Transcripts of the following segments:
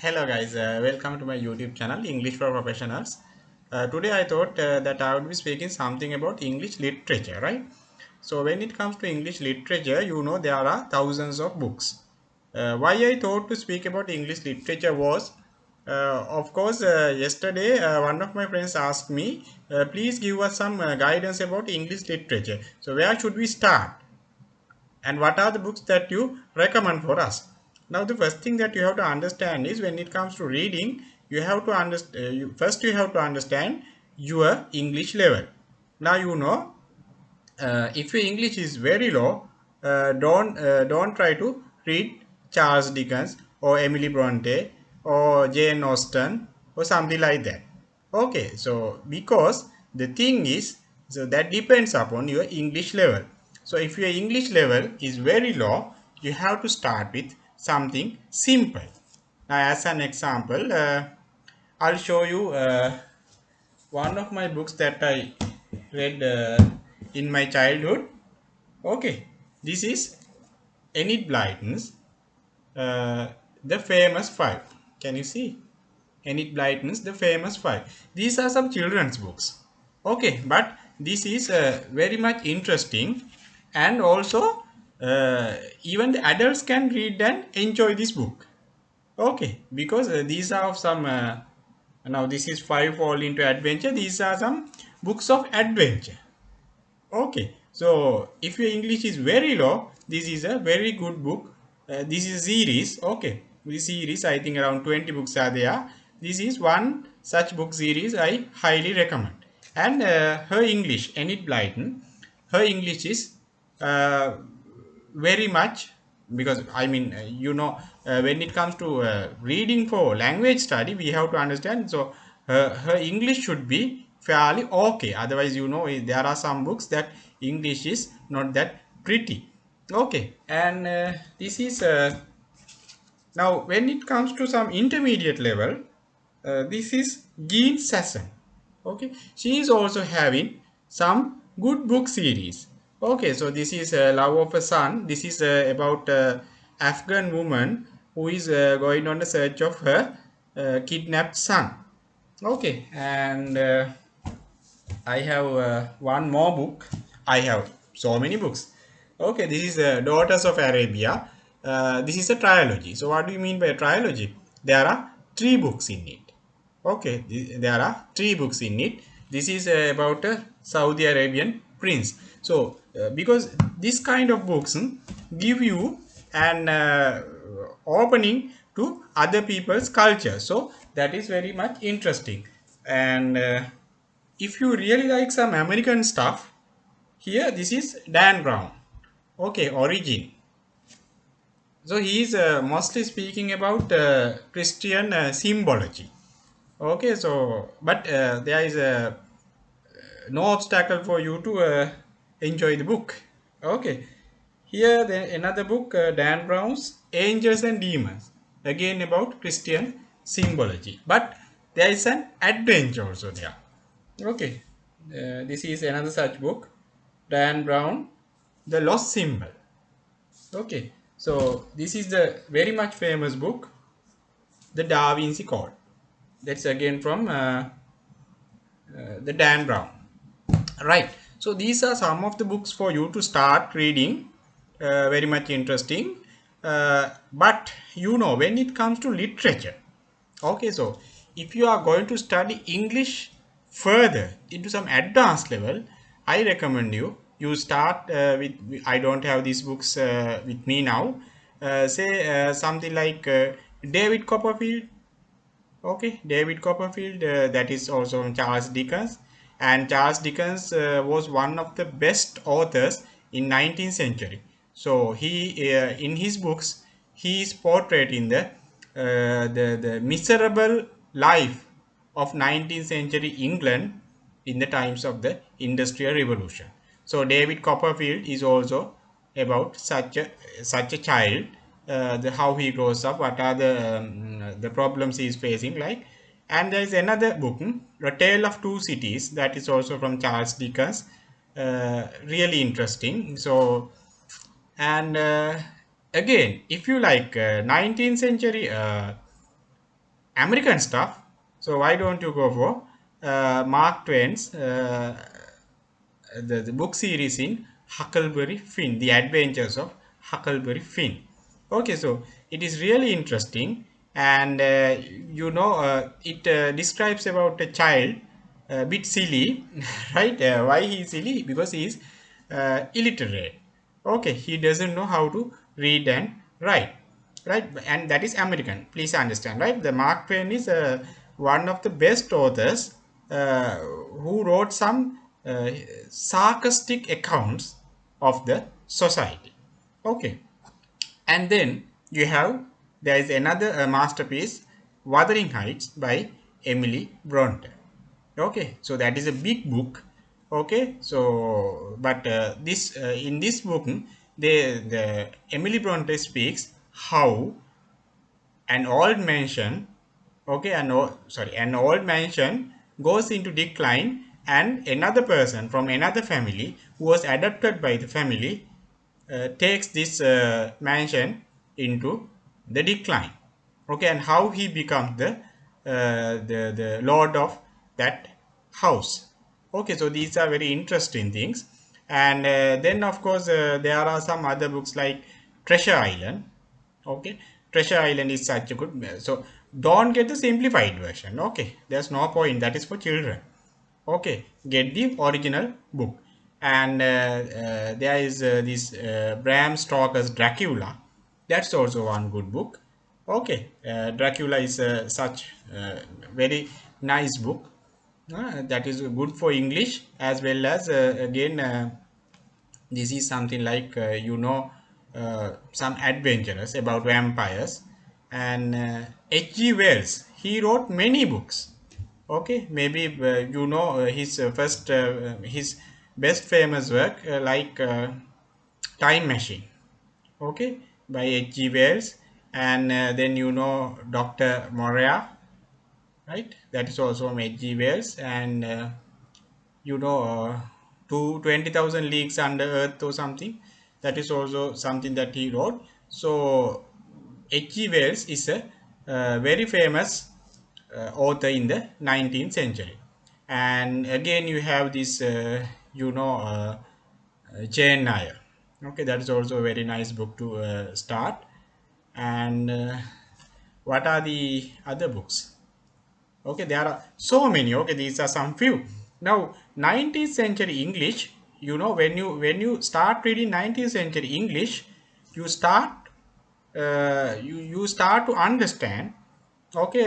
Hello guys, welcome to my YouTube channel English for Professionals. Today I thought that I would be speaking something about English literature, right? So when it comes to English literature, you know there are thousands of books. Why I thought to speak about English literature was, of course, yesterday one of my friends asked me, please give us some guidance about English literature. So where should we start? And what are the books that you recommend for us? Now the first thing that you have to understand is when it comes to reading, you have to understand, first you have to understand your English level. Now you know, if your English is very low, don't try to read Charles Dickens or Emily Bronte or Jane Austen or something like that. Okay, so because the thing is, so that depends upon your English level. So if your English level is very low, you have to start with something simple. Now, as an example, I'll show you one of my books that I read in my childhood. Okay, this is Enid Blyton's uh, The Famous Five. Can you see? Enid Blyton's The Famous Five. These are some children's books. Okay, but this is very much interesting, and also even the adults can read and enjoy this book. Okay, because these are of some. Now this is Five Fall into Adventure. These are some books of adventure. Okay, so if your English is very low, this is a very good book. This is series. Okay, this series I think around 20 books are there. This is one such book series I highly recommend. And her English, Enid Blyton, her English is uh, very much, because I mean when it comes to reading for language study, we have to understand. So her English should be fairly okay, otherwise there are some books that English is not that pretty. Okay, and this is now when it comes to some intermediate level, this is Jean Sasson. Okay, she is also having some good book series. Okay, so this is Love of a Son. This is about Afghan woman who is going on a search of her kidnapped son. Okay, and I have one more book. I have so many books. Okay, this is Daughters of Arabia. This is a trilogy. So, what do you mean by a trilogy? There are three books in it. Okay, there are three books in it. This is about a Saudi Arabian prince. So, because this kind of books give you an opening to other people's culture. So, that is very much interesting. And if you really like some American stuff, here this is Dan Brown. Okay, Origin. So he is mostly speaking about Christian symbology. Okay, so but there is no obstacle for you to enjoy the book. Okay, here then another book, Dan Brown's Angels and Demons, again about Christian symbology. But there is an adventure also there. Okay, this is another such book, Dan Brown, The Lost Symbol. Okay, so this is the very much famous book, The Da Vinci Code. That's again from the Dan Brown. Right. So these are some of the books for you to start reading. Very much interesting. But when it comes to literature, okay, so if you are going to study English further into some advanced level, I recommend you start with. I don't have these books with me now. Say something like David Copperfield. Okay, David Copperfield, that is also Charles Dickens, and Charles Dickens was one of the best authors in 19th century. So he, in his books, he is portrayed in the miserable life of 19th century England in the times of the Industrial Revolution. So David Copperfield is also about such a child, the how he grows up, what are the problems he is facing, like. And there is another book, A Tale of Two Cities, that is also from Charles Dickens, really interesting. So, and again, if you like 19th century American stuff. So why don't you go for Mark Twain's the book series in Huckleberry Finn, The Adventures of Huckleberry Finn. Okay, so it is really interesting, and it describes about a child, a bit silly, right? Why he is silly? Because he is illiterate. Okay, he doesn't know how to read and write, right? And that is American. Please understand, right? The Mark Twain is one of the best authors who wrote some sarcastic accounts of the society. Okay, and then you have there is another masterpiece, Wuthering Heights by Emily Bronte. Okay, so that is a big book. Okay, so but this in this book, the Emily Bronte speaks how an old mansion, okay, an old mansion goes into decline, and another person from another family who was adopted by the family takes this mansion into the decline. Okay, and how he becomes the lord of that house. Okay, so these are very interesting things. And then of course there are some other books like Treasure Island. Okay, Treasure Island is such a good, so don't get the simplified version. Okay, there's no point, that is for children. Okay, get the original book. And there is this Bram Stoker's Dracula. That's also one good book. Okay, Dracula is such very nice book. That is good for English, as well as again this is something like some adventurous about vampires. And H.G. Wells, he wrote many books. Okay, maybe his first his best famous work like Time Machine. Okay, by H.G. Wells. And then Dr. Morea, right? That is also from H.G. Wells. And you know uh, to 20,000 leagues under earth or something, that is also something that he wrote. So H.G. Wells is a very famous author in the 19th century. And again you have this Jane Nair. Okay, that is also a very nice book to start. And what are the other books? Okay, there are so many. Okay, these are some few. Now 19th century English, when you start reading 19th century English, you start you start to understand. Okay,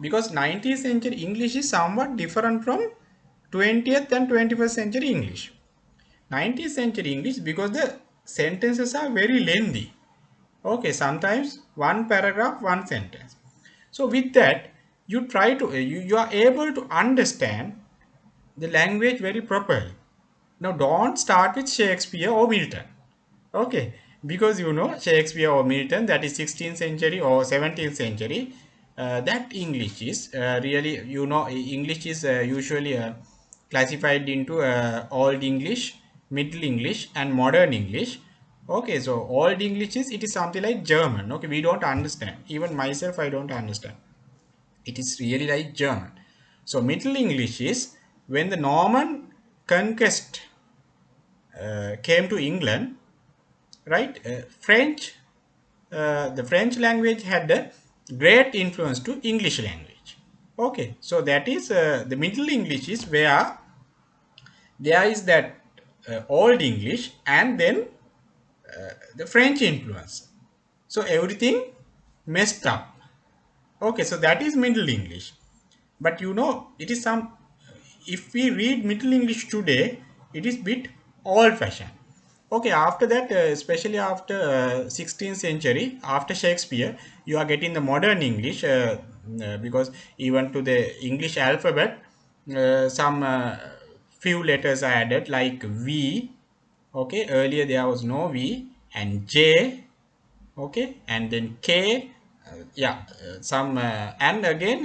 because 19th century English is somewhat different from 20th and 21st century English. 19th century English, because the sentences are very lengthy. Okay, sometimes one paragraph, one sentence. So with that, you try to you are able to understand the language very properly. Now don't start with Shakespeare or Milton. Okay, because Shakespeare or Milton, that is 16th century or 17th century, that English is really, English is usually classified into Old English, Middle English, and Modern English. Okay, so Old English is, it is something like German. Okay, we don't understand. Even myself, I don't understand. It is really like German. So Middle English is when the Norman conquest came to England, right? The French language had a great influence to English language. Okay, so that is the Middle English is where there is that Old English, and then the French influence. So everything messed up. Okay, so that is Middle English. But it is some, if we read Middle English today, it is bit old fashioned. Okay, after that, especially after 16th century, after Shakespeare, you are getting the modern English, because even to the English alphabet, some few letters are added, like V. Okay, earlier there was no V, and J. Okay, and then K. Yeah, some and again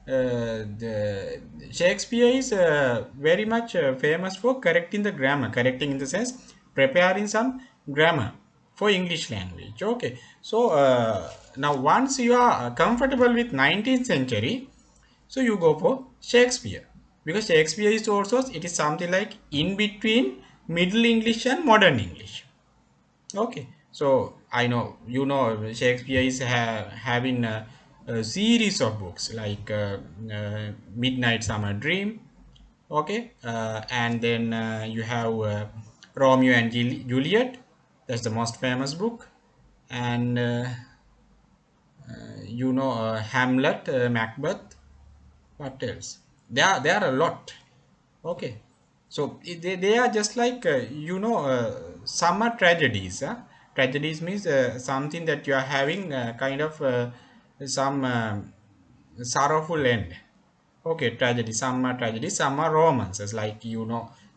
the Shakespeare is very much famous for correcting the grammar, correcting in the sense preparing some grammar. for English language. Okay, so now once you are comfortable with 19th century, so you go for Shakespeare, because Shakespeare is also, it is something like in between Middle English and Modern English. Okay, so I know you know Shakespeare is having a series of books like Midnight Summer Dream. Okay, and then you have Romeo and Juliet. That's the most famous book, and Hamlet, Macbeth. What else? There are a lot. Okay, so they are just like some are tragedies. Tragedies means something that you are having kind of some sorrowful end. Okay, tragedy. Some are tragedies, some are romances, like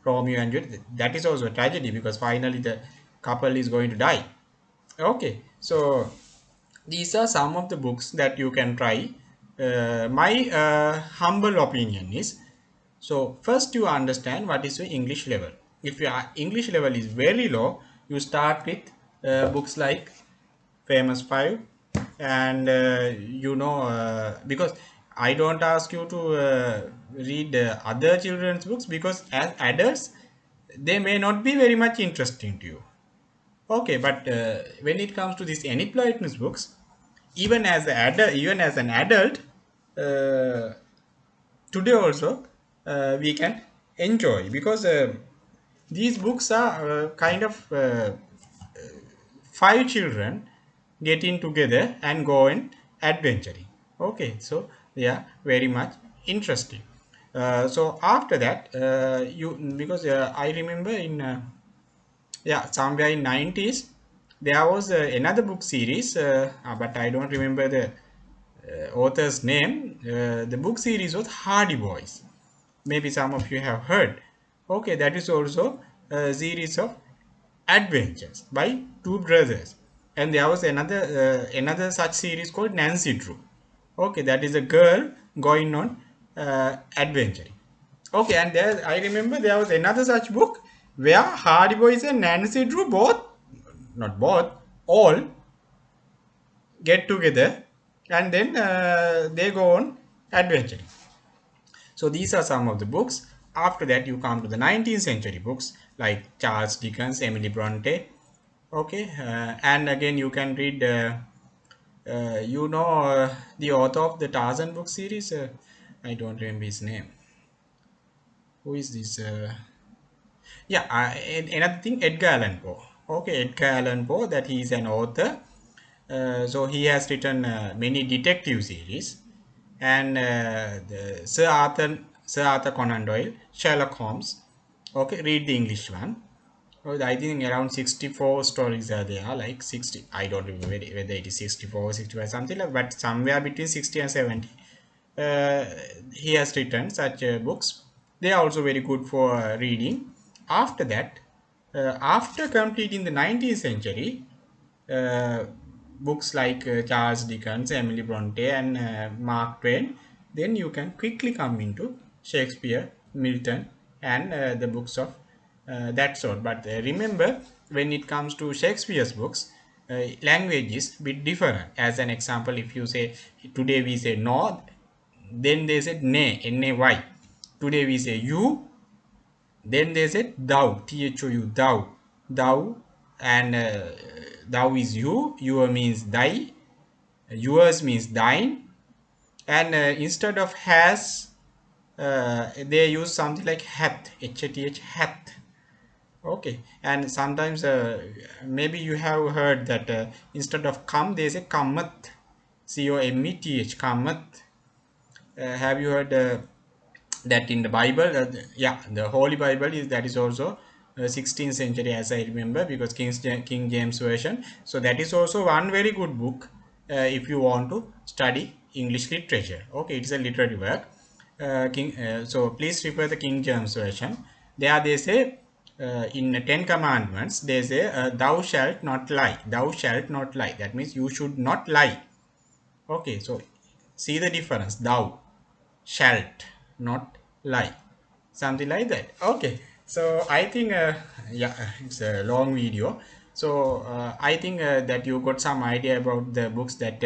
Romeo and Juliet. That is also a tragedy because finally the couple is going to die. Okay, so these are some of the books that you can try. My humble opinion is, so first you understand what is your English level. If your English level is very low, you start with books like Famous Five, and because I don't ask you to read other children's books, because as adults they may not be very much interesting to you. Okay, but when it comes to these encyclopedic books, even as an adult, uh, today also we can enjoy, because these books are kind of five children getting together and going adventuring. Okay, so they are very much interesting. So after that, you because I remember in somewhere in 90s there was another book series, but I don't remember the author's name. The book series was Hardy Boys. Maybe some of you have heard. Okay, that is also a series of adventures by two brothers, and there was another such series called Nancy Drew. Okay, that is a girl going on adventuring. Okay, and there I remember there was another such book where Hardy Boys and Nancy Drew both, not both, all get together, and then they go on adventuring. So these are some of the books. After that, you come to the 19th century books like Charles Dickens, Emily Bronte. Okay, and again you can read, the author of the Tarzan book series. I don't remember his name. Who is this? Another thing, Edgar Allan Poe. Okay, Edgar Allan Poe, that he is an author. So he has written many detective series, and Sir Arthur Conan Doyle, Sherlock Holmes. Okay, read the English one. Oh, I think around 64 stories are there, like 60. I don't remember whether it is 64 or 65, something like, but somewhere between 60 and 70. Uh, he has written such books. They are also very good for reading. After that, after completing the 19th century, uh, books like Charles Dickens, Emily Bronte, and Mark Twain, then you can quickly come into Shakespeare, Milton, and the books of that sort. But remember, when it comes to Shakespeare's books, language is bit different. As an example, if you say today we say no, then they said nay, nay. Today we say you, then they said thou, thou, thou, and thou is you, your means thy, yours means thine, and instead of has, they use something like hath, h-a-t-h, hath. Okay, and sometimes maybe you have heard that instead of come, they say cometh, c-o-m-e-t-h, cometh. Have you heard that in the Bible? The Holy Bible is, that is also 16th century, as I remember, because King James version. So that is also one very good book if you want to study English literature. Okay, it's a literary work. So please refer the King James version. There they say, in the Ten Commandments, they say, thou shalt not lie. Thou shalt not lie. That means you should not lie. Okay, so see the difference. Thou shalt not lie, something like that. Okay, so I think it's a long video, So I think that you got some idea about the books that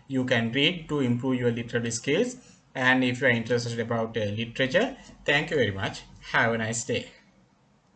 you can read to improve your literary skills. And if you are interested about literature, thank you very much. Have a nice day.